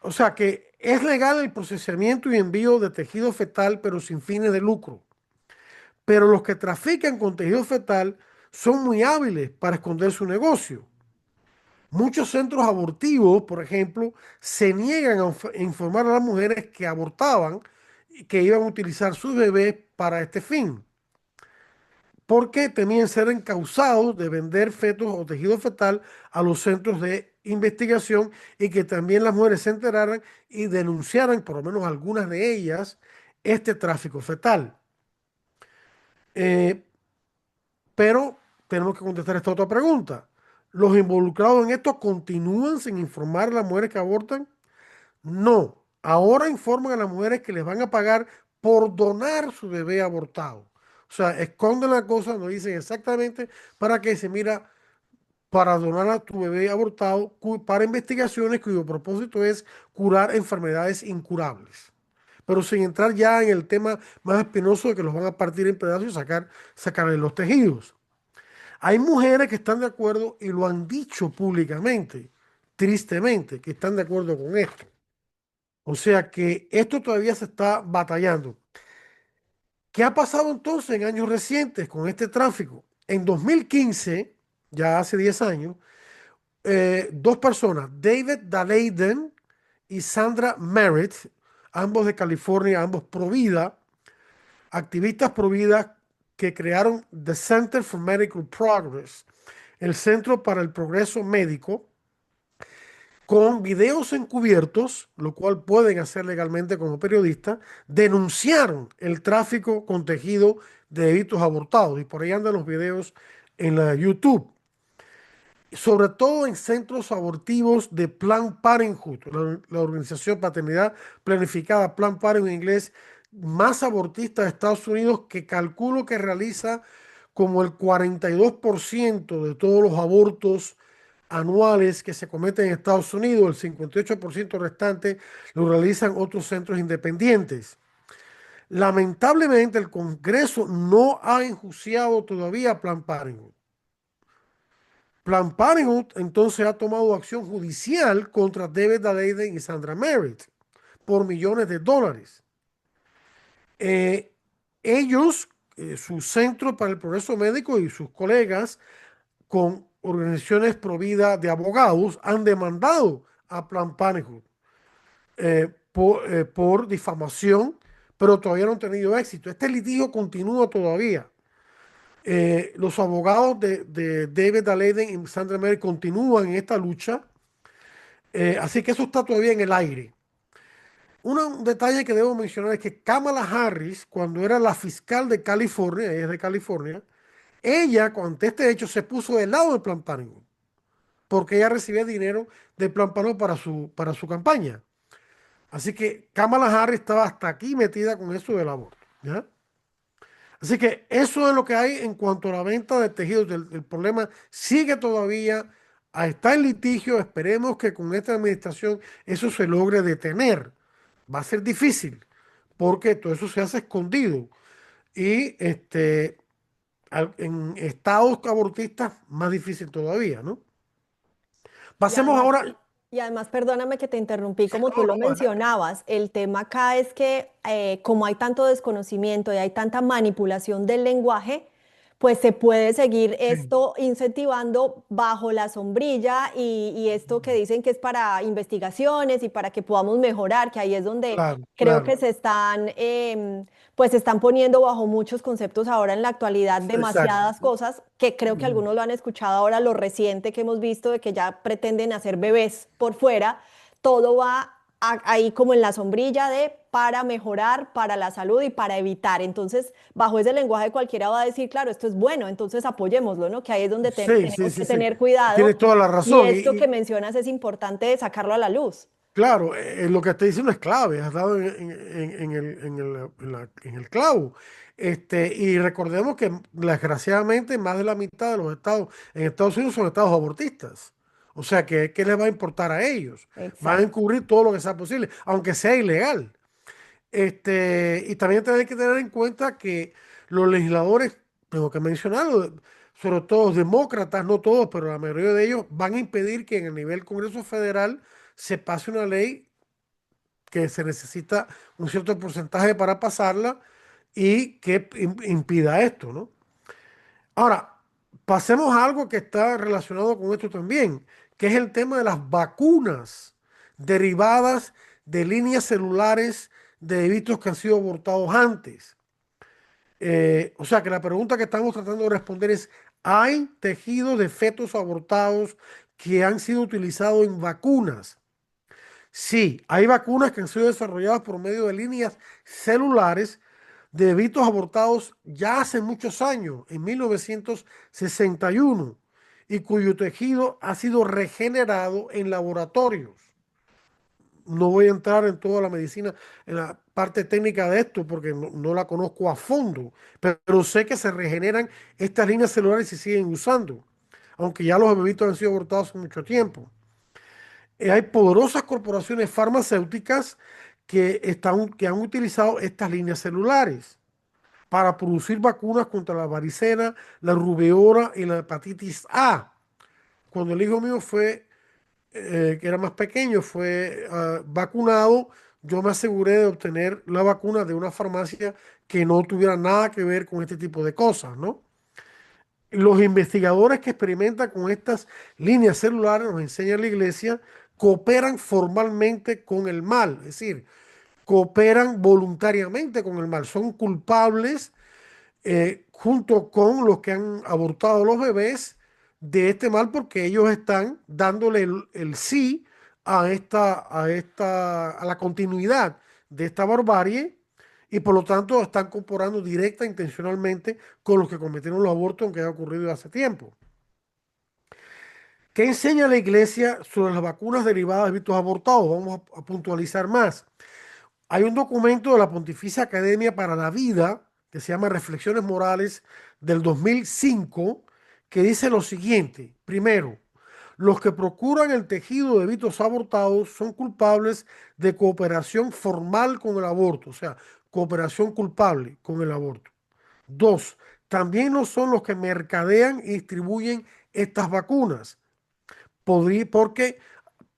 o sea que es legal el procesamiento y envío de tejido fetal, pero sin fines de lucro. Pero los que trafican con tejido fetal son muy hábiles para esconder su negocio. Muchos centros abortivos, por ejemplo, se niegan a informar a las mujeres que abortaban y que iban a utilizar sus bebés para este fin, porque temían ser encausados de vender fetos o tejido fetal a los centros de investigación y que también las mujeres se enteraran y denunciaran, por lo menos algunas de ellas, este tráfico fetal. Eh, pero tenemos que contestar esta otra pregunta. ¿Los involucrados en esto continúan sin informar a las mujeres que abortan? No. Ahora informan a las mujeres que les van a pagar por donar su bebé abortado. O sea, esconden la cosa, no dicen exactamente para qué se mira para donar a tu bebé abortado para investigaciones cuyo propósito es curar enfermedades incurables. Pero sin entrar ya en el tema más espinoso de que los van a partir en pedazos y sacarle los tejidos. Hay mujeres que están de acuerdo y lo han dicho públicamente, tristemente, que están de acuerdo con esto. O sea que esto todavía se está batallando. ¿Qué ha pasado entonces en años recientes con este tráfico? En 2015, ya hace 10 años, dos personas, David Daleiden y Sandra Merritt, ambos de California, ambos pro vida, activistas pro vida que crearon The Center for Medical Progress, el Centro para el Progreso Médico, con videos encubiertos, lo cual pueden hacer legalmente como periodistas, denunciaron el tráfico con tejido de bebitos abortados. Y por ahí andan los videos en la YouTube. Sobre todo en centros abortivos de Planned Parenthood, la organización Paternidad Planificada, Planned Parenthood en inglés, más abortista de Estados Unidos, que calculo que realiza como el 42% de todos los abortos anuales que se cometen en Estados Unidos. El 58% restante lo realizan otros centros independientes. Lamentablemente, el Congreso no ha enjuiciado todavía a Planned Parenthood. Planned Parenthood entonces ha tomado acción judicial contra David Daleiden y Sandra Merritt por millones de dólares. Eh, ellos, su Centro para el Progreso Médico y sus colegas con organizaciones pro vida de abogados han demandado a Planned Parenthood por difamación, pero todavía no han tenido éxito. Este litigio continúa todavía. Los abogados de David Daleiden y Sandra Merritt continúan en esta lucha, así que eso está todavía en el aire. Un detalle que debo mencionar es que Kamala Harris, cuando era la fiscal de California, ella es de California, ella, ante este hecho, se puso del lado del Planned Parenthood, porque ella recibía dinero del Planned Parenthood para su campaña. Así que Kamala Harris estaba hasta aquí metida con eso del aborto, ¿ya? Así que eso es lo que hay en cuanto a la venta de tejidos. El problema sigue todavía, está en litigio. Esperemos que con esta administración eso se logre detener. Va a ser difícil porque todo eso se hace escondido. Y en estados abortistas más difícil todavía, ¿no? Y Pasemos además, ahora. y además, perdóname que te interrumpí, Sí, como tú no, lo no, adelante. mencionabas, el tema acá es que como hay tanto desconocimiento y hay tanta manipulación del lenguaje, pues se puede seguir Sí, esto incentivando bajo la sombrilla y esto que dicen que es para investigaciones y para que podamos mejorar, que ahí es donde claro, creo que claro. se están, pues se están poniendo bajo muchos conceptos ahora en la actualidad, Exacto. demasiadas cosas que creo que Ujú. algunos lo han escuchado ahora, lo reciente que hemos visto de que ya pretenden hacer bebés por fuera, todo va ahí como en la sombrilla de para mejorar, para la salud y para evitar. Entonces, bajo ese lenguaje cualquiera va a decir, claro, esto es bueno, entonces apoyémoslo, ¿no? Que ahí es donde Sí, sí, tenemos que sí, sí. tener cuidado. Tienes toda la Y razón. esto que mencionas es importante sacarlo a la luz. Claro, lo que estoy diciendo es clave, has dado en el clavo. Y recordemos que desgraciadamente más de la mitad de los estados en Estados Unidos son estados abortistas. O sea, que ¿qué les va a importar a ellos? Van a Exacto. encubrir todo lo que sea posible, aunque sea ilegal. Y también tenemos que tener en cuenta que los legisladores, tengo que mencionarlo, sobre todo los demócratas, no todos, pero la mayoría de ellos van a impedir que en el nivel Congreso Federal se pase una ley que se necesita un cierto porcentaje para pasarla y que impida esto, ¿no? Ahora, Pasemos a algo que está relacionado con esto también, que es el tema de las vacunas derivadas de líneas celulares de bebitos que han sido abortados antes. O sea que la pregunta que estamos tratando de responder es, ¿hay tejidos de fetos abortados que han sido utilizados en vacunas? Sí, hay vacunas que han sido desarrolladas por medio de líneas celulares de bebitos abortados ya hace muchos años, en 1961, y cuyo tejido ha sido regenerado en laboratorios. No voy a entrar en toda la medicina, en la parte técnica de esto, porque no la conozco a fondo, pero sé que se regeneran estas líneas celulares y se siguen usando, aunque ya los bebitos han sido abortados hace mucho tiempo. Hay poderosas corporaciones farmacéuticas que han utilizado estas líneas celulares para producir vacunas contra la varicela, la rubeola y la hepatitis A. Cuando el hijo mío que era más pequeño, fue vacunado, yo me aseguré de obtener la vacuna de una farmacia que no tuviera nada que ver con este tipo de cosas, ¿no? Los investigadores que experimentan con estas líneas celulares, nos enseña la iglesia, cooperan formalmente con el mal, es decir, cooperan voluntariamente con el mal, son culpables junto con los que han abortado los bebés de este mal porque ellos están dándole el sí a la continuidad de esta barbarie y por lo tanto están cooperando directa e intencionalmente con los que cometieron los abortos, aunque haya ocurrido hace tiempo. ¿Qué enseña la iglesia sobre las vacunas derivadas de fetos abortados? Vamos a puntualizar más. Hay un documento de la Pontificia Academia para la Vida que se llama Reflexiones Morales del 2005 que dice lo siguiente. Primero, los que procuran el tejido de fetos abortados son culpables de cooperación formal con el aborto, o sea, cooperación culpable con el aborto. Dos, también no son los que mercadean y distribuyen estas vacunas, porque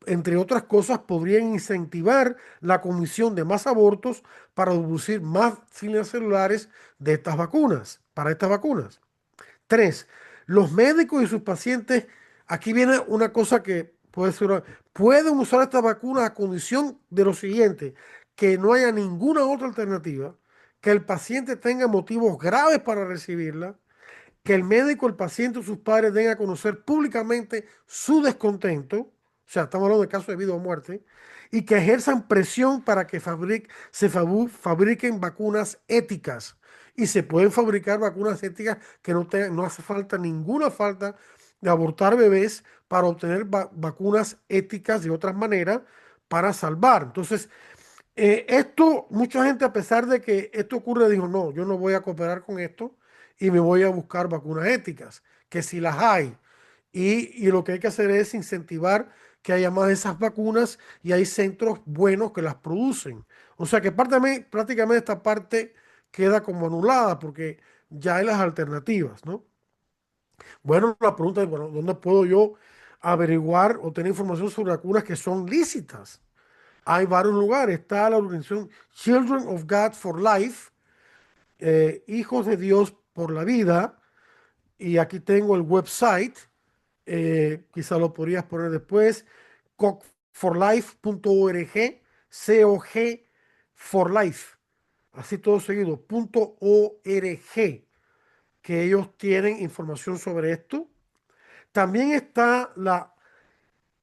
entre otras cosas, podrían incentivar la comisión de más abortos para producir más líneas celulares de estas vacunas, para estas vacunas. Tres, los médicos y sus pacientes, aquí viene una cosa que puede ser, pueden usar estas vacunas a condición de lo siguiente, que no haya ninguna otra alternativa, que el paciente tenga motivos graves para recibirla, que el médico, el paciente o sus padres den a conocer públicamente su descontento, o sea, estamos hablando de casos de vida o muerte, y que ejerzan presión para que fabriquen vacunas éticas. Y se pueden fabricar vacunas éticas que no hace falta ninguna falta de abortar bebés para obtener vacunas éticas de otras maneras para salvar. Entonces, mucha gente, a pesar de que esto ocurre, dijo, no, yo no voy a cooperar con esto y me voy a buscar vacunas éticas, que si las hay. Y lo que hay que hacer es incentivar que haya más de esas vacunas y hay centros buenos que las producen. O sea que prácticamente esta parte queda como anulada porque ya hay las alternativas, ¿no? Bueno, la pregunta es, bueno, ¿dónde puedo yo averiguar o tener información sobre vacunas que son lícitas? Hay varios lugares. Está la organización Children of God for Life, Hijos de Dios por la Vida. Y aquí tengo el website. Quizá lo podrías poner después. cogforlife.org. COG for Life. Así todo seguido. .org. Que ellos tienen información sobre esto. También está la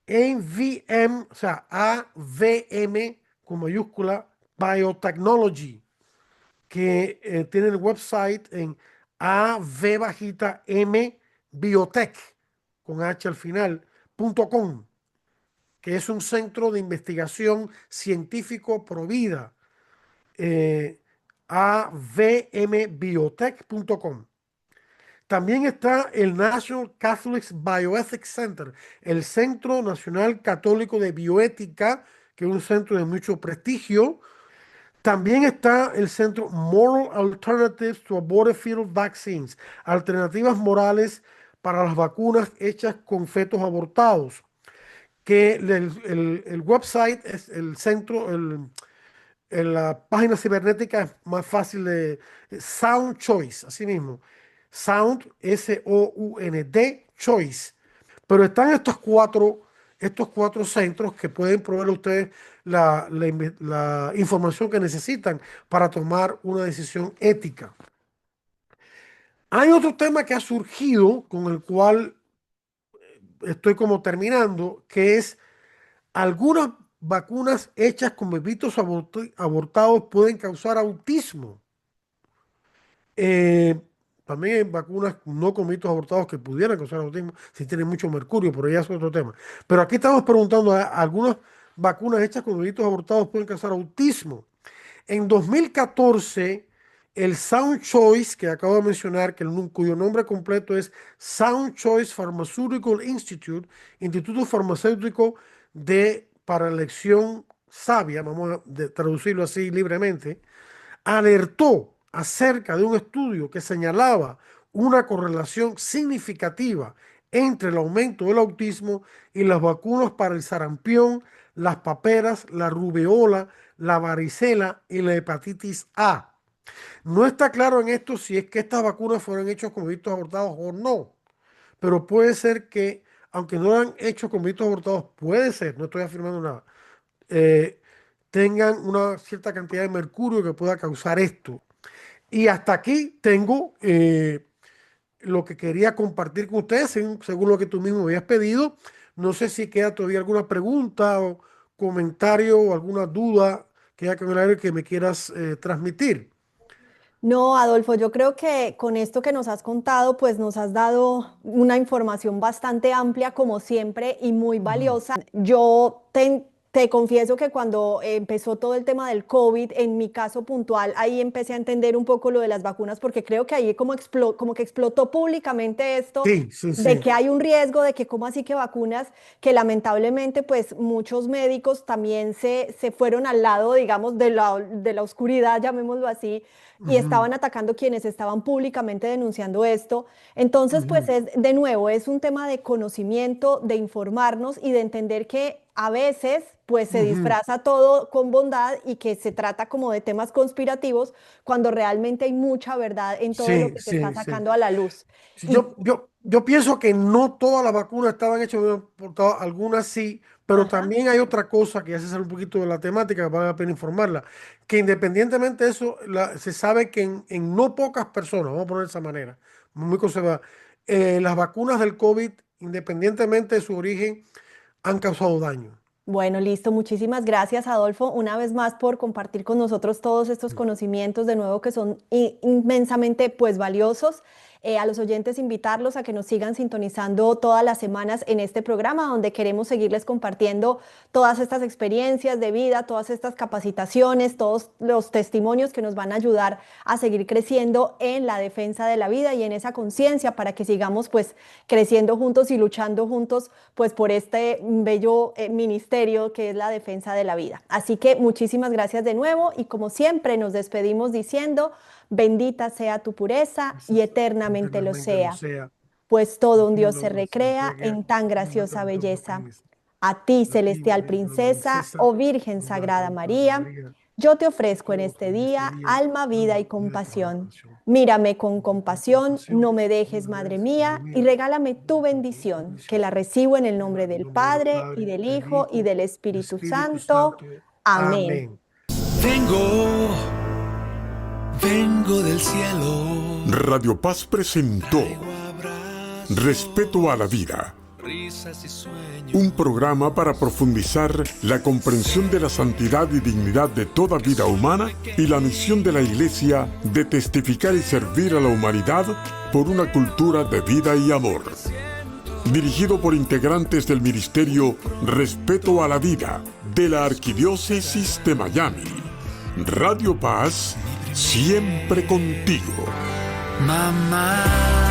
AVM, o sea, AVM con mayúscula, Biotechnology, que tiene el website en AV Biotech, con H al final, .com, que es un centro de investigación científico pro vida, avmbiotech.com. También está el National Catholic Bioethics Center, el Centro Nacional Católico de Bioética, que es un centro de mucho prestigio. También está el centro Moral Alternatives to Aborted Fetal Vaccines, alternativas morales para las vacunas hechas con fetos abortados, que el website es el centro, la página cibernética es más fácil de Sound Choice, así mismo, Sound, S-O-U-N-D, Choice. Pero están estos cuatro centros que pueden proveer a ustedes la información que necesitan para tomar una decisión ética. Hay otro tema que ha surgido con el cual estoy como terminando, que es algunas vacunas hechas con bebitos abortados pueden causar autismo. Eh, También hay vacunas no con bebitos abortados que pudieran causar autismo si tienen mucho mercurio, pero ya es otro tema. Pero aquí estamos preguntando, ¿algunas vacunas hechas con bebitos abortados pueden causar autismo? En 2014, el Sound Choice, que acabo de mencionar, cuyo nombre completo es Sound Choice Pharmaceutical Institute, Instituto Farmacéutico para Elección Sabia, vamos a traducirlo así libremente, alertó acerca de un estudio que señalaba una correlación significativa entre el aumento del autismo y las vacunas para el sarampión, las paperas, la rubeola, la varicela y la hepatitis A. No está claro en esto si es que estas vacunas fueron hechas con bebitos abortados o no, pero puede ser que, aunque no lo han hecho con bebitos abortados, puede ser, no estoy afirmando nada, tengan una cierta cantidad de mercurio que pueda causar esto. Y hasta aquí tengo lo que quería compartir con ustedes, según lo que tú mismo habías pedido. No sé si queda todavía alguna pregunta o comentario o alguna duda que me quieras transmitir. No, Adolfo, yo creo que con esto que nos has contado, pues nos has dado una información bastante amplia, como siempre, y muy Ujú. valiosa. Yo te confieso que cuando empezó todo el tema del COVID, en mi caso puntual, ahí empecé a entender un poco lo de las vacunas, porque creo que ahí como que explotó públicamente esto Sí, sí, de sí. que hay un riesgo, de que cómo así que vacunas, que lamentablemente pues muchos médicos también se fueron al lado, digamos, de la oscuridad, llamémoslo así, y Ujú, estaban atacando quienes estaban públicamente denunciando esto. Entonces, pues ujú. de nuevo, es un tema de conocimiento, de informarnos y de entender que a veces pues se Ujú. disfraza todo con bondad y que se trata como de temas conspirativos cuando realmente hay mucha verdad en todo lo Sí, que se está sí, sí. sacando a la luz. Sí, Y, yo pienso que no todas las vacunas estaban hechas por algunas sí, pero ajá. también hay otra cosa que ya se sale un poquito de la temática, que vale la pena informarla, que independientemente de eso, se sabe que en no pocas personas, vamos a poner de esa manera, muy conservadora, las vacunas del COVID, independientemente de su origen, han causado daño. Bueno, listo. Muchísimas gracias, Adolfo, una vez más por compartir con nosotros todos estos conocimientos de nuevo que son inmensamente pues valiosos. A los oyentes invitarlos a que nos sigan sintonizando todas las semanas en este programa donde queremos seguirles compartiendo todas estas experiencias de vida, todas estas capacitaciones, todos los testimonios que nos van a ayudar a seguir creciendo en la defensa de la vida y en esa conciencia para que sigamos pues creciendo juntos y luchando juntos pues por este bello ministerio que es la defensa de la vida. Así que muchísimas gracias de nuevo y como siempre nos despedimos diciendo, bendita sea tu pureza y eternamente lo Eternamente lo sea, sea. pues todo un Así Dios lo se se lo recrea entregué en tan en la graciosa tan belleza. A ti, a ti, celestial bendita princesa, princesa, oh Virgen Sagrada Inmaculada María, María, yo te yo ofrezco te en ofrezco este en este día día alma, vida y alma, vida y compasión. compasión. Mírame con Con compasión, compasión, no me no dejes, me Madre dejes, Madre mía, y mía, regálame tu bendición, que bendición. la recibo en el En nombre el del nombre del Padre y Padre, del del Hijo y Hijo, del del Espíritu Espíritu Santo. Santo. Amén. Amén. Vengo, vengo del cielo. Radio Paz presentó Respeto a la Vida, Risas y sueños. un programa para profundizar la comprensión de la santidad y dignidad de toda vida humana y la misión de la Iglesia de testificar y servir a la humanidad por una cultura de vida y amor. Dirigido por integrantes del Ministerio Respeto a la Vida de la Arquidiócesis de Miami. Radio Paz, siempre contigo. Mamá.